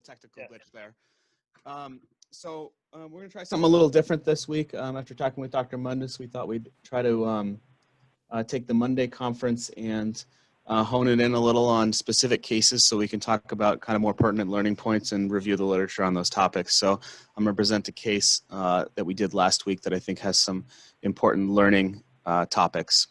technical glitch there. We're going to try something a little different this week. After talking with Dr. Mundus, we thought we'd try to take the Monday conference and hone it in a little on specific cases so we can talk about kind of more pertinent learning points and review the literature on those topics. So I'm going to present a case that we did last week that I think has some important learning topics.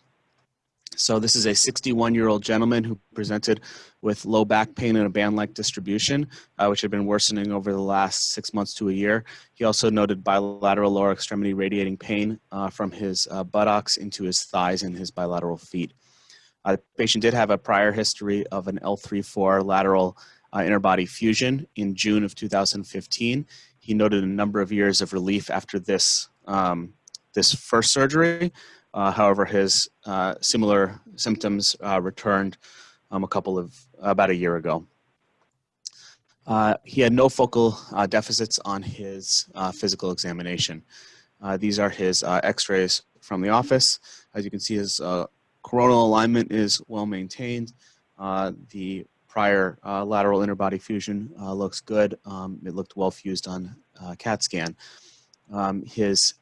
So this is a 61-year-old gentleman who presented with low back pain and a band-like distribution, which had been worsening over the last 6 months to a year. He also noted bilateral lower extremity radiating pain from his buttocks into his thighs and his bilateral feet. The patient did have a prior history of an L4-S1 lateral interbody fusion in June of 2015. He noted a number of years of relief after this, this first surgery. However, his similar symptoms returned about a year ago. He had no focal deficits on his physical examination. These are his x-rays from the office. As you can see, his coronal alignment is well maintained. The prior lateral interbody fusion looks good. It looked well fused on CAT scan. His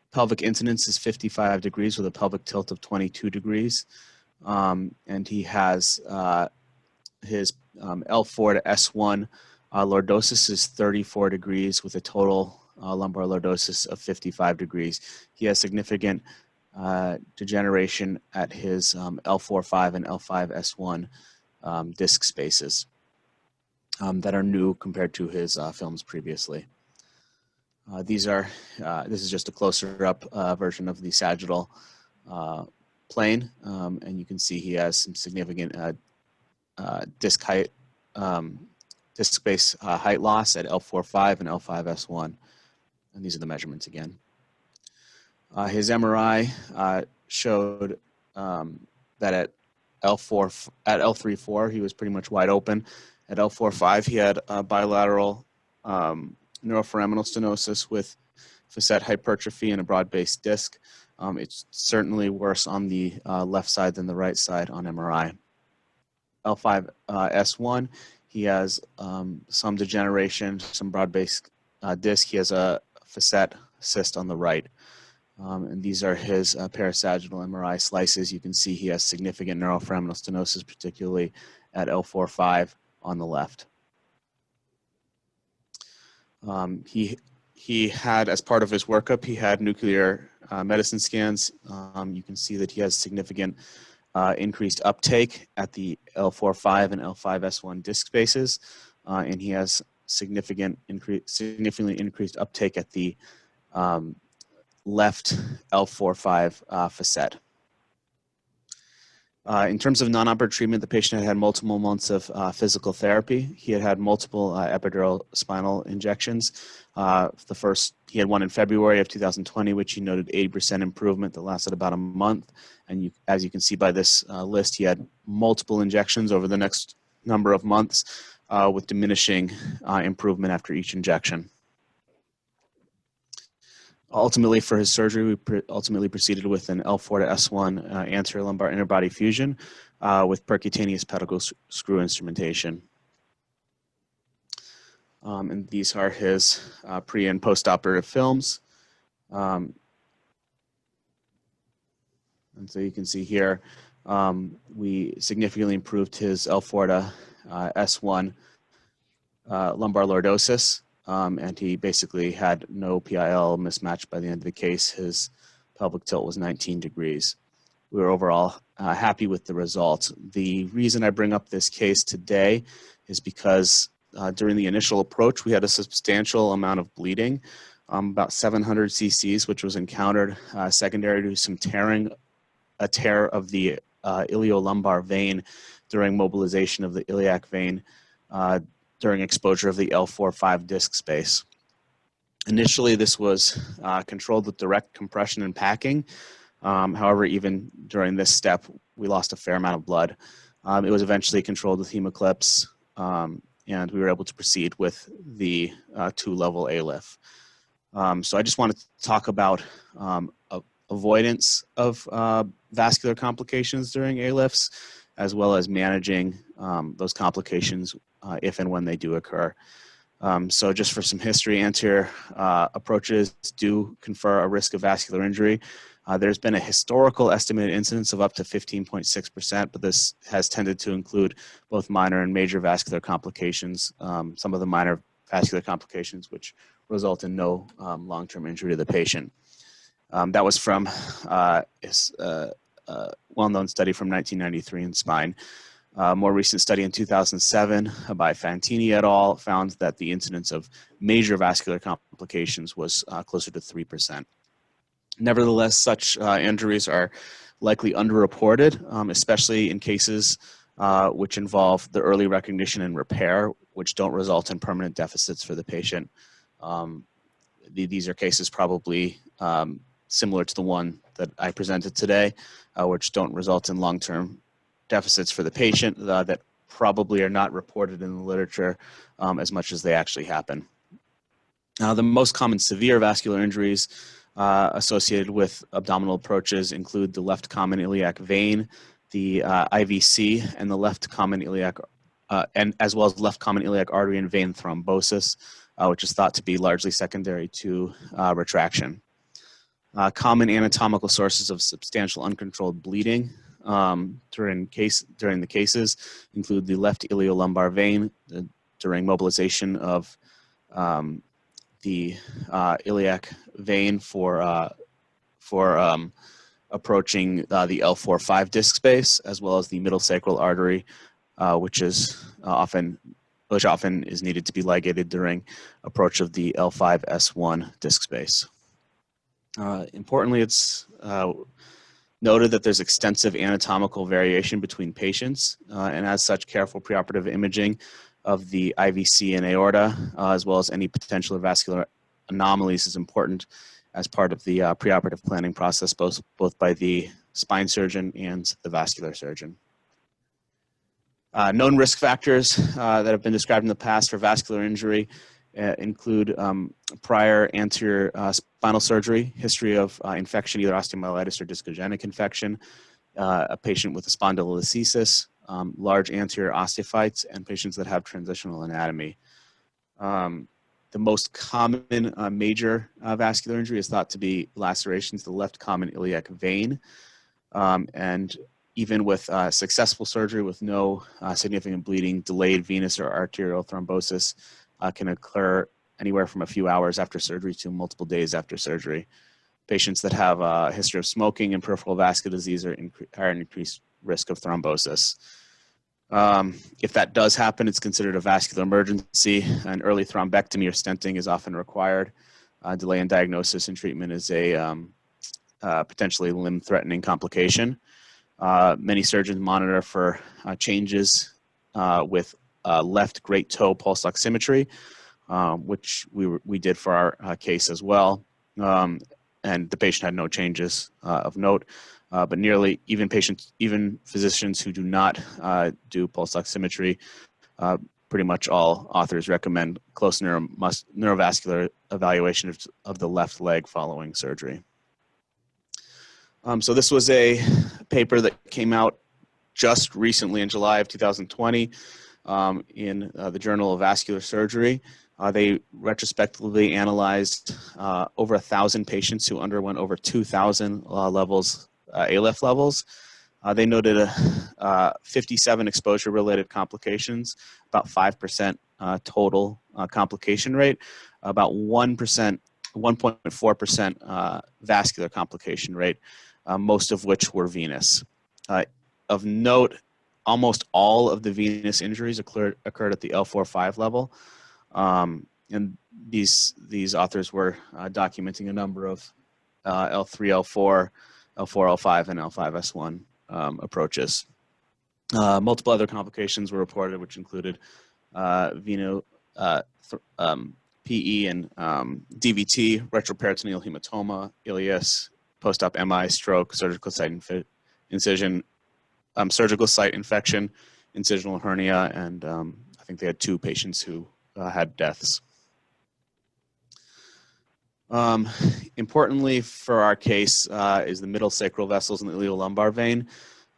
pelvic incidence is 55 degrees with a pelvic tilt of 22 degrees. And he has his L4-S1 lordosis is 34 degrees with a total lumbar lordosis of 55 degrees. He has significant degeneration at his L4-5 and L5-S1 disc spaces that are new compared to his films previously. This is just a closer up version of the sagittal plane, and you can see he has some significant disc height, disc space height loss at L4-5 and L5-S1, and these are the measurements again. His MRI showed that at L3-4 he was pretty much wide open. At L4-5 he had bilateral neuroforaminal stenosis with facet hypertrophy and a broad-based disc. It's certainly worse on the left side than the right side on MRI. L5-S1, he has some degeneration, some broad-based disc. He has a facet cyst on the right. And these are his parasagittal MRI slices. You can see he has significant neuroforaminal stenosis, particularly at L4-5 on the left. He had, as part of his workup, he had nuclear medicine scans. You can see that he has significant increased uptake at the L4-5 and L5-S1 disc spaces, and he has significantly increased uptake at the left L4-5 facet. In terms of non-operative treatment, the patient had multiple months of physical therapy. He had multiple epidural spinal injections. The first, he had one in February of 2020, which he noted 80% improvement that lasted about a month. And as you can see by this list, he had multiple injections over the next number of months with diminishing improvement after each injection. Ultimately, for his surgery, we ultimately proceeded with an L4-S1 anterior lumbar interbody fusion with percutaneous pedicle screw instrumentation. And these are his pre- and post-operative films. And so you can see here, we significantly improved his L4-S1 lumbar lordosis. And he basically had no PIL mismatch by the end of the case. His pelvic tilt was 19 degrees. We were overall happy with the results. The reason I bring up this case today is because during the initial approach, we had a substantial amount of bleeding, about 700 cc's, which was encountered secondary to some a tear of the iliolumbar vein during mobilization of the iliac vein during exposure of the L4-5 disc space. Initially, this was controlled with direct compression and packing. However, even during this step, we lost a fair amount of blood. It was eventually controlled with hemoclips, and we were able to proceed with the 2-level ALIF. So I just wanted to talk about avoidance of vascular complications during ALIFs. as well as managing those complications if and when they do occur. So just for some history, anterior approaches do confer a risk of vascular injury. There's been a historical estimated incidence of up to 15.6%, but this has tended to include both minor and major vascular complications, some of the minor vascular complications which result in no long-term injury to the patient. That was from a well-known study from 1993 in spine. A more recent study in 2007 by Fantini et al. Found that the incidence of major vascular complications was closer to 3%. Nevertheless, such injuries are likely underreported, especially in cases which involve the early recognition and repair, which don't result in permanent deficits for the patient. These are cases probably similar to the one that I presented today, which don't result in long-term deficits for the patient that probably are not reported in the literature as much as they actually happen. The most common severe vascular injuries associated with abdominal approaches include the left common iliac vein, the IVC, and the left common iliac, and as well as left common iliac artery and vein thrombosis, which is thought to be largely secondary to retraction. Common anatomical sources of substantial uncontrolled bleeding during the cases include the left iliolumbar vein during mobilization of the iliac vein for approaching the L4-5 disc space, as well as the middle sacral artery, which often is needed to be ligated during approach of the L5-S1 disc space. Importantly, it's noted that there's extensive anatomical variation between patients, and as such, careful preoperative imaging of the IVC and aorta, as well as any potential vascular anomalies, is important as part of the preoperative planning process, both by the spine surgeon and the vascular surgeon. Known risk factors that have been described in the past for vascular injury include prior anterior spinal surgery, history of infection, either osteomyelitis or discogenic infection, a patient with a spondylolisthesis, large anterior osteophytes, and patients that have transitional anatomy. The most common major vascular injury is thought to be lacerations to the left common iliac vein. And even with successful surgery with no significant bleeding, delayed venous or arterial thrombosis can occur anywhere from a few hours after surgery to multiple days after surgery. Patients that have a history of smoking and peripheral vascular disease are at increased risk of thrombosis. If that does happen, it's considered a vascular emergency, and early thrombectomy or stenting is often required. Delay in diagnosis and treatment is a potentially limb-threatening complication. Many surgeons monitor for changes with left great toe pulse oximetry, which we did for our case as well. And the patient had no changes of note, but even physicians who do not do pulse oximetry, pretty much all authors recommend close neurovascular evaluation of the left leg following surgery. So this was a paper that came out just recently in July of 2020 in the Journal of Vascular Surgery. They retrospectively analyzed over 1,000 patients who underwent over 2,000 ALIF levels. They noted 57 exposure-related complications, about 5% total complication rate, about 1.4% vascular complication rate, most of which were venous. Of note, almost all of the venous injuries occurred at the L4-5 level. And these authors were documenting a number of L3, L4, L4, L5, and L5-S1 approaches. Multiple other complications were reported, which included PE and DVT, retroperitoneal hematoma, ileus, post-op MI, stroke, surgical site incision, surgical site infection, incisional hernia, and I think they had 2 patients who had deaths. Importantly for our case is the middle sacral vessels in the iliolumbar vein.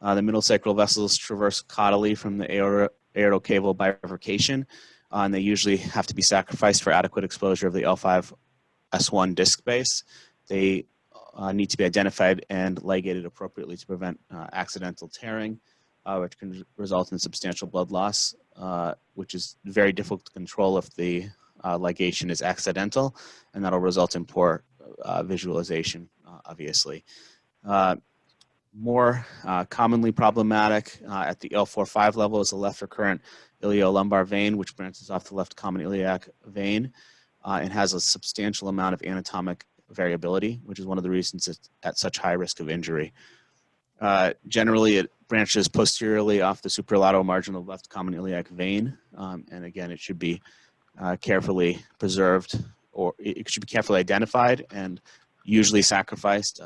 The middle sacral vessels traverse caudally from the aortocaval bifurcation, and they usually have to be sacrificed for adequate exposure of the L4-S1 disc space. They need to be identified and ligated appropriately to prevent accidental tearing, which can result in substantial blood loss, which is very difficult to control if the ligation is accidental, and that'll result in poor visualization, obviously. More commonly problematic at the L4-5 level is the left recurrent ilio-lumbar vein, which branches off the left common iliac vein and has a substantial amount of anatomic variability, which is one of the reasons it's at such high risk of injury. Generally, it branches posteriorly off the superlateral margin of the left common iliac vein, and again, it should be carefully preserved, or it should be carefully identified and usually sacrificed,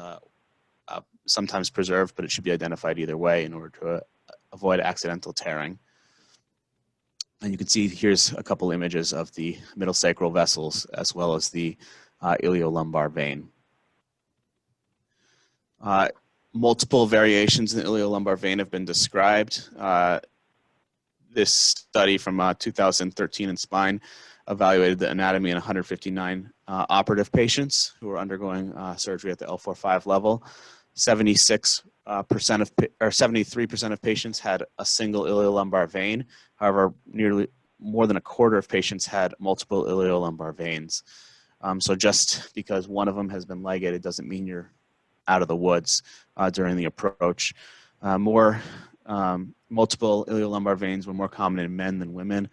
sometimes preserved, but it should be identified either way in order to avoid accidental tearing. And you can see here's a couple images of the middle sacral vessels as well as the iliolumbar vein. Multiple variations in the iliolumbar vein have been described. This study from 2013 in Spine evaluated the anatomy in 159 operative patients who were undergoing surgery at the L4-5 level. 73% of patients had a single iliolumbar vein. However, nearly more than a quarter of patients had multiple iliolumbar veins. So just because one of them has been ligated doesn't mean you're out of the woods during the approach. Multiple iliolumbar veins were more common in men than women,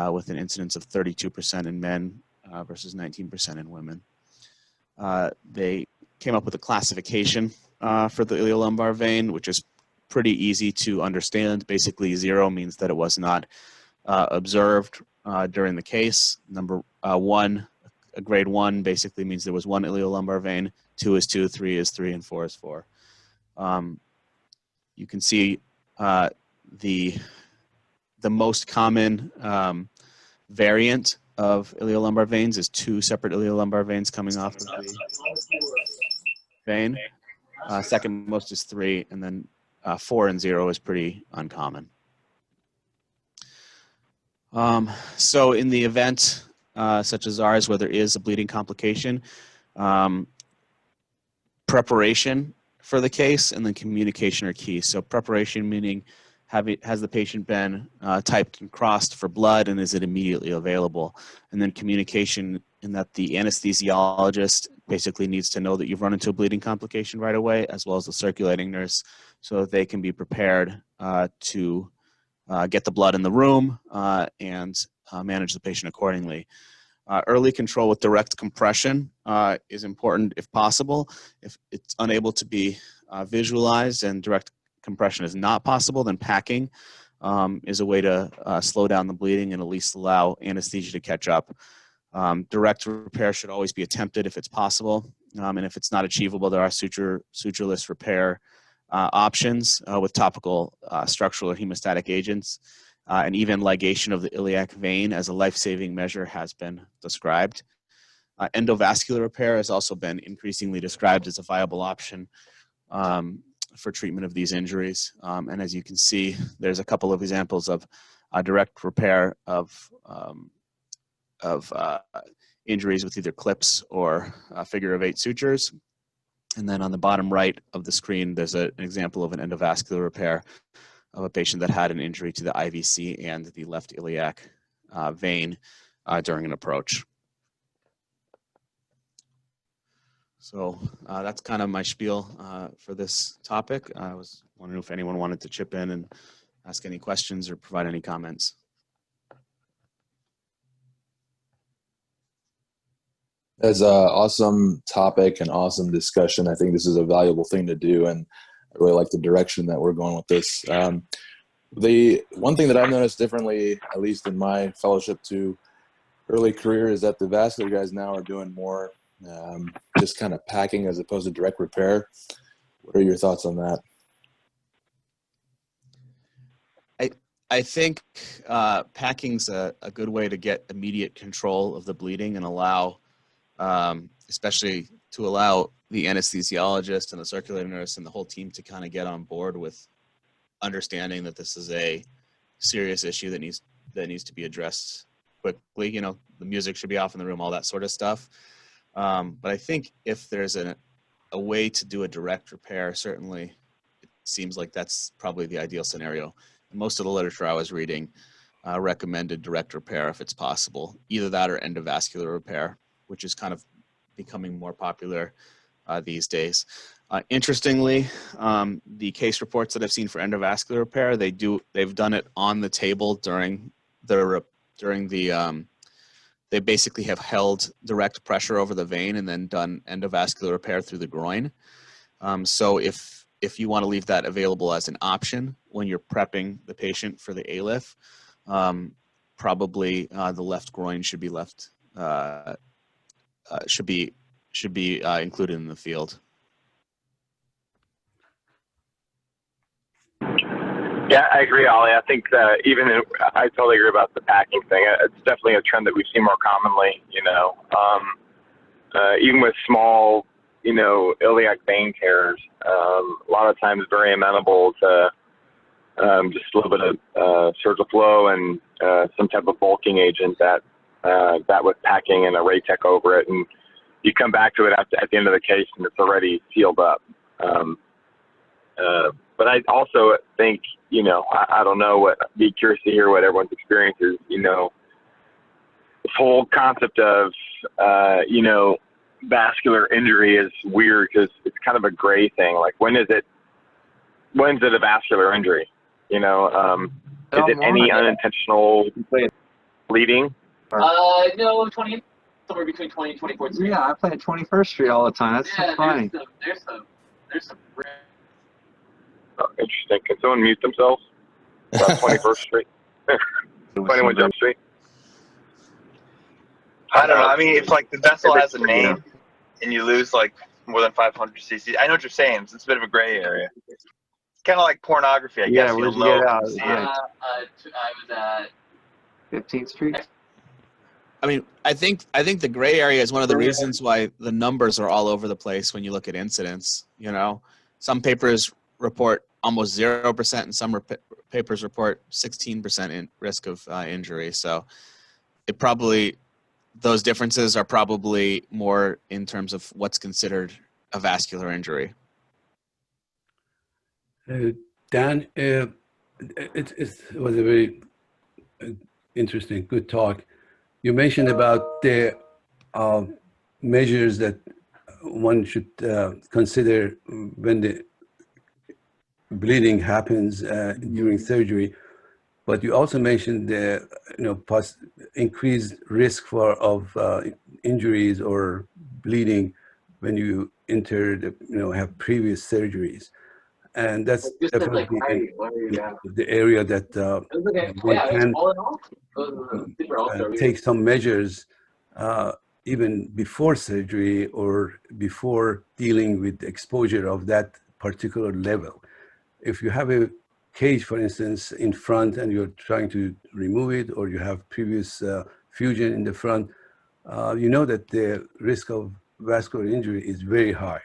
with an incidence of 32% in men versus 19% in women. They came up with a classification for the iliolumbar vein, which is pretty easy to understand. Basically, 0 means that it was not observed during the case. Number 1, a grade 1 basically means there was one iliolumbar vein, 2 is 2, 3 is 3, and 4 is 4. You can see the most common variant of iliolumbar veins is 2 separate iliolumbar veins coming off of the vein. Second most is 3, and then 4 and 0 is pretty uncommon. So in the event such as ours where there is a bleeding complication, preparation for the case and then communication are key. So preparation meaning has the patient been typed and crossed for blood, and is it immediately available? And then communication in that the anesthesiologist basically needs to know that you've run into a bleeding complication right away, as well as the circulating nurse, so that they can be prepared to get the blood in the room and manage the patient accordingly. Early control with direct compression is important if possible. If it's unable to be visualized and direct compression is not possible, then packing is a way to slow down the bleeding and at least allow anesthesia to catch up. Direct repair should always be attempted if it's possible. And if it's not achievable, there are sutureless repair options with topical structural or hemostatic agents. And even ligation of the iliac vein as a life-saving measure has been described. Endovascular repair has also been increasingly described as a viable option for treatment of these injuries. And as you can see, there's a couple of examples of direct repair of injuries with either clips or figure of 8 sutures. And then on the bottom right of the screen, there's an example of an endovascular repair of a patient that had an injury to the IVC and the left iliac vein during an approach. So that's kind of my spiel for this topic. I was wondering if anyone wanted to chip in and ask any questions or provide any comments. That's an awesome topic and awesome discussion. I think this is a valuable thing to do, and I really like the direction that we're going with this. The one thing that I've noticed differently, at least in my fellowship to early career, is that the vascular guys now are doing more just kind of packing as opposed to direct repair. What are your thoughts on that? I think packing's a good way to get immediate control of the bleeding and allow, especially to allow the anesthesiologist and the circulating nurse and the whole team to kind of get on board with understanding that this is a serious issue that needs to be addressed quickly. You know, the music should be off in the room, all that sort of stuff. But I think if there's a way to do a direct repair, certainly it seems like that's probably the ideal scenario. And most of the literature I was reading recommended direct repair if it's possible, either that or endovascular repair, which is kind of becoming more popular these days. Interestingly, the case reports that I've seen for endovascular repair, they've done it on the table during the they basically have held direct pressure over the vein and then done endovascular repair through the groin. So if you want to leave that available as an option when you're prepping the patient for the ALIF, probably the left groin should be included in the field. Yeah, I agree, Ollie. I think that I totally agree about the packing thing. It's definitely a trend that we see more commonly, you know, even with small, you know, iliac vein tears, a lot of times very amenable to just a little bit of surgical flow and some type of bulking agent that with packing and a Raytech over it. And you come back to it at the end of the case and it's already sealed up. But I also think, you know, I don't know be curious to hear what everyone's experience is, you know, this whole concept of, you know, vascular injury is weird because it's kind of a gray thing. Like when's it a vascular injury? You know, is it any unintentional bleeding? No, somewhere between 20 and 24. Yeah, I play at 21st Street all the time. That's so funny. There's some Oh, interesting. Can someone mute themselves? About 21st Street? 21 Jump Street? I don't know. I mean, if like the vessel has a name and you lose like more than 500 cc, I know what you're saying. It's a bit of a gray area. It's kind of like pornography, I guess. Where'd You'll you get know. out? I was at 15th Street. I mean, I think the gray area is one of the reasons why the numbers are all over the place when you look at incidents. You know, some papers report almost 0% and some papers report 16% in risk of injury. So those differences are probably more in terms of what's considered a vascular injury. Dan, it was a very interesting, good talk. You mentioned about the measures that one should consider when the bleeding happens during surgery, but you also mentioned the increased risk of injuries or bleeding when you have previous surgeries, and that's definitely the area that one can take some measures even before surgery or before dealing with exposure of that particular level. If you have a cage, for instance, in front and you're trying to remove it, or you have previous fusion in the front, you know that the risk of vascular injury is very high.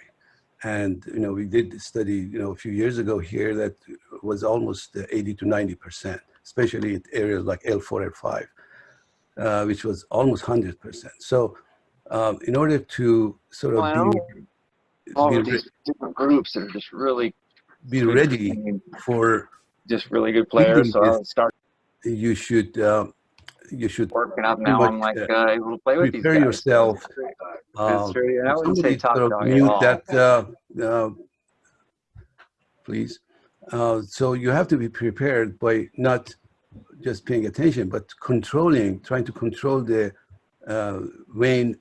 And, we did a study, a few years ago here that was almost 80 to 90%, especially in areas like L4-S1, which was almost 100%. So in order to sort of all of these different groups that are just really be ready for just really good players, so I'll start. You should working up now. I'm like able to play with these guys. Prepare yourself. I wouldn't say top sort of dog mute at all. that, please. So you have to be prepared by not just paying attention, but trying to control the vein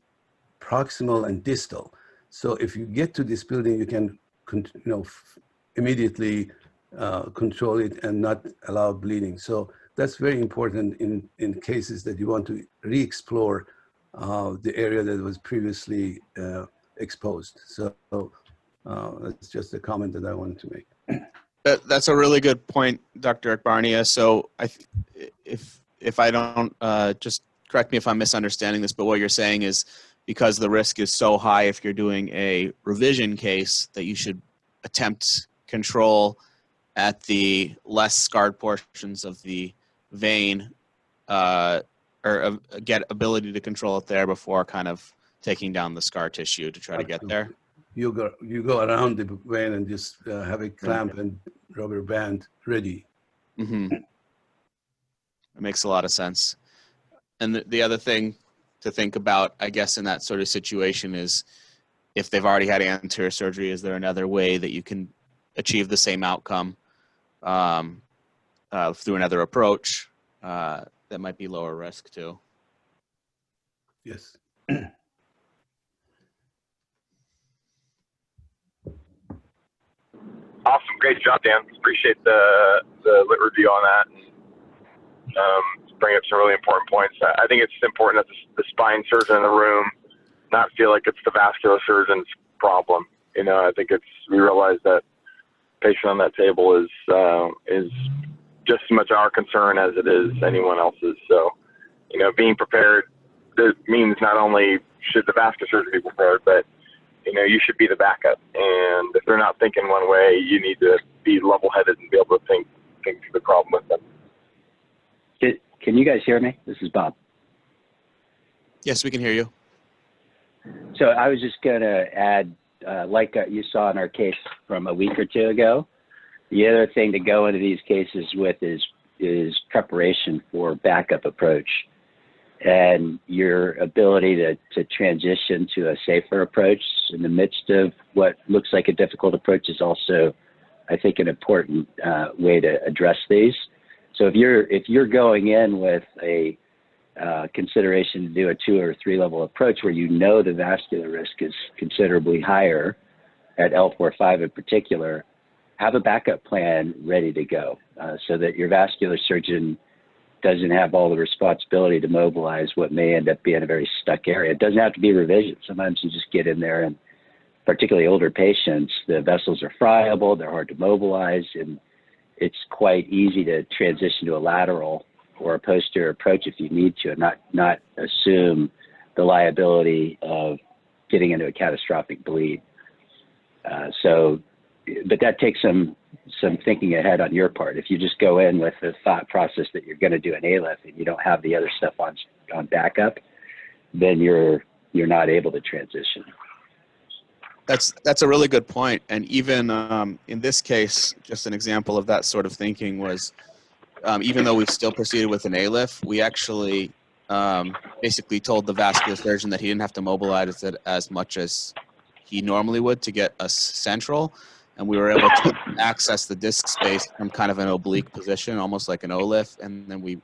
proximal and distal. So if you get to this building, you can, immediately control it and not allow bleeding. So that's very important in cases that you want to re-explore the area that was previously exposed. So that's just a comment that I wanted to make. That's a really good point, Dr. Akbarnia. So if I don't, just correct me if I'm misunderstanding this, but what you're saying is because the risk is so high if you're doing a revision case that you should attempt control at the less scarred portions of the vein, or get ability to control it there before kind of taking down the scar tissue to try to get there. You go around the vein and just have a clamp and rubber band ready. Mm-hmm. It makes a lot of sense. And the other thing to think about, I guess, in that sort of situation is if they've already had anterior surgery, is there another way that you can achieve the same outcome through another approach that might be lower risk too? Yes. Awesome, great job, Dan. Appreciate the lit review on that. Bring up some really important points. I think it's important that the spine surgeon in the room not feel like it's the vascular surgeon's problem. You know, I think we realize that patient on that table is just as much our concern as it is anyone else's. So, you know, being prepared, it means not only should the vascular surgeon be prepared, but you know, you should be the backup. And if they're not thinking one way, you need to be level-headed and be able to think through the problem with them. Can you guys hear me? This is Bob. Yes, we can hear you. So I was just going to add, like you saw in our case from a week or two ago, the other thing to go into these cases with is preparation for backup approach and your ability to transition to a safer approach in the midst of what looks like a difficult approach is also, I think, an important way to address these. So if you're going in with a consideration to do a 2 or 3 level approach where you know the vascular risk is considerably higher at L4-5 in particular, have a backup plan ready to go so that your vascular surgeon doesn't have all the responsibility to mobilize what may end up being a very stuck area. It doesn't have to be revision. Sometimes you just get in there, and particularly older patients, the vessels are friable, they're hard to mobilize, and it's quite easy to transition to a lateral or a posterior approach if you need to, and not assume the liability of getting into a catastrophic bleed. But that takes some thinking ahead on your part. If you just go in with the thought process that you're going to do an ALIF and you don't have the other stuff on backup, then you're not able to transition. That's a really good point. And even in this case, just an example of that sort of thinking was, even though we still proceeded with an ALIF, we actually basically told the vascular surgeon that he didn't have to mobilize it as much as he normally would to get us central. And we were able to access the disc space from kind of an oblique position, almost like an OLIF. And then we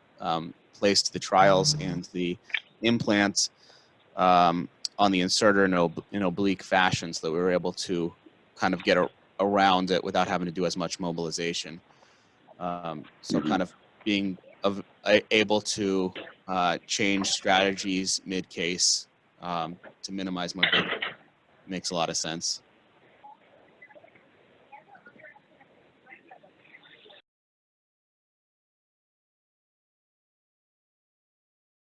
placed the trials and the implants on the inserter in oblique fashion, so that we were able to kind of get around it without having to do as much mobilization. So kind of being able to change strategies mid-case to minimize mobility makes a lot of sense.